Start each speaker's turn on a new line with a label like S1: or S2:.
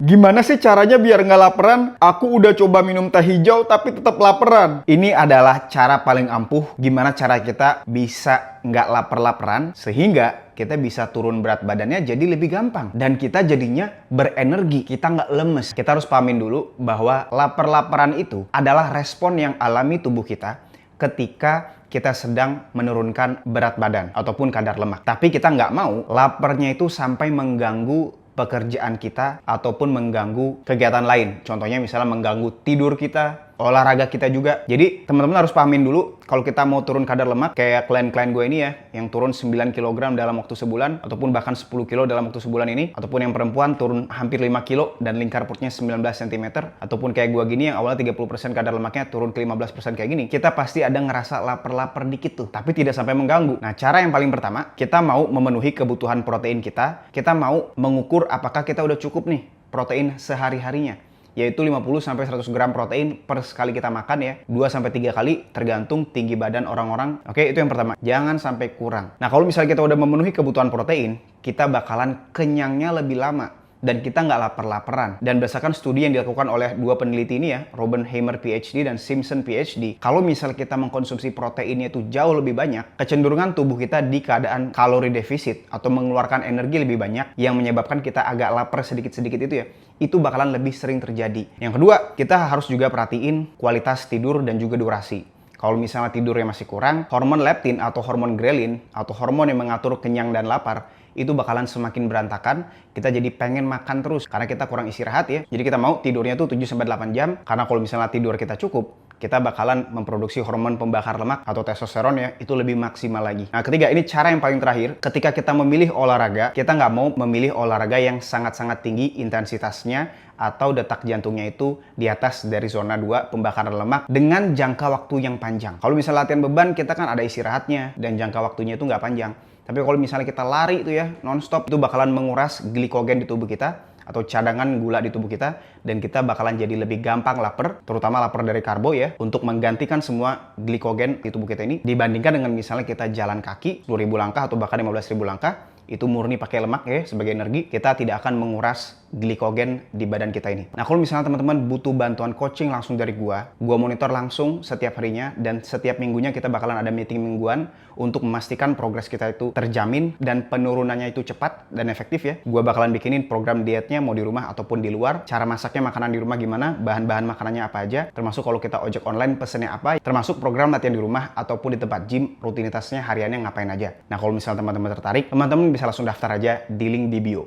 S1: Gimana sih caranya biar nggak laparan? Aku udah coba minum teh hijau tapi tetap laparan. Ini adalah cara paling ampuh gimana cara kita bisa nggak lapar-laparan sehingga kita bisa turun berat badannya jadi lebih gampang. Dan kita jadinya berenergi, kita nggak lemes. Kita harus pahamin dulu bahwa lapar-laparan itu adalah respon yang alami tubuh kita ketika kita sedang menurunkan berat badan ataupun kadar lemak. Tapi kita nggak mau laparnya itu sampai mengganggu pekerjaan kita ataupun mengganggu kegiatan lain. Contohnya misalnya mengganggu tidur kita, olahraga kita juga. Jadi teman-teman harus pahamin dulu kalau kita mau turun kadar lemak kayak klien-klien gue ini ya yang turun 9 kg dalam waktu sebulan ataupun bahkan 10 kg dalam waktu sebulan ini, ataupun yang perempuan turun hampir 5 kg dan lingkar perutnya 19 cm, ataupun kayak gue gini yang awalnya 30% kadar lemaknya turun ke 15% kayak gini, kita pasti ada ngerasa lapar-lapar dikit tuh, tapi tidak sampai mengganggu. Nah, cara yang paling pertama, kita mau memenuhi kebutuhan protein kita mau mengukur apakah kita udah cukup nih protein sehari-harinya, yaitu 50-100 gram protein per sekali kita makan ya, 2-3 kali tergantung tinggi badan orang-orang. Oke, itu yang pertama, jangan sampai kurang. Nah, kalau misalnya kita udah memenuhi kebutuhan protein, kita bakalan kenyangnya lebih lama dan kita nggak lapar-laparan. Dan berdasarkan studi yang dilakukan oleh dua peneliti ini ya, Robbenheimer PhD dan Simpson PhD, kalau misalnya kita mengkonsumsi proteinnya itu jauh lebih banyak, kecenderungan tubuh kita di keadaan kalori defisit atau mengeluarkan energi lebih banyak yang menyebabkan kita agak lapar sedikit-sedikit itu ya, itu bakalan lebih sering terjadi. Yang kedua, kita harus juga perhatiin kualitas tidur dan juga durasi. Kalau misalnya tidurnya masih kurang, hormon leptin atau hormon grelin atau hormon yang mengatur kenyang dan lapar itu bakalan semakin berantakan. Kita jadi pengen makan terus karena kita kurang istirahat ya. Jadi kita mau tidurnya tuh 7-8 jam, karena kalau misalnya tidur kita cukup, kita bakalan memproduksi hormon pembakar lemak atau testosteron ya, itu lebih maksimal lagi. Nah, ketiga, ini cara yang paling terakhir, ketika kita memilih olahraga, kita nggak mau memilih olahraga yang sangat-sangat tinggi intensitasnya atau detak jantungnya itu di atas dari zona 2 pembakaran lemak dengan jangka waktu yang panjang. Kalau misalnya latihan beban, kita kan ada istirahatnya dan jangka waktunya itu nggak panjang. Tapi kalau misalnya kita lari itu ya non-stop, itu bakalan menguras glikogen di tubuh kita atau cadangan gula di tubuh kita, dan kita bakalan jadi lebih gampang lapar, terutama lapar dari karbo ya, untuk menggantikan semua glikogen di tubuh kita ini dibandingkan dengan misalnya kita jalan kaki 10.000 langkah atau bahkan 15.000 langkah, itu murni pakai lemak ya sebagai energi, kita tidak akan menguras glikogen di badan kita ini. Nah, kalau misalnya teman-teman butuh bantuan coaching langsung dari gua monitor langsung setiap harinya, dan setiap minggunya kita bakalan ada meeting mingguan untuk memastikan progres kita itu terjamin dan penurunannya itu cepat dan efektif ya. Gua bakalan bikinin program dietnya mau di rumah ataupun di luar, cara masaknya makanan di rumah gimana, bahan-bahan makanannya apa aja, termasuk kalau kita ojek online pesennya apa, termasuk program latihan di rumah ataupun di tempat gym, rutinitasnya hariannya ngapain aja. Nah, kalau misalnya teman-teman tertarik, teman-teman bisa langsung daftar aja di link di bio.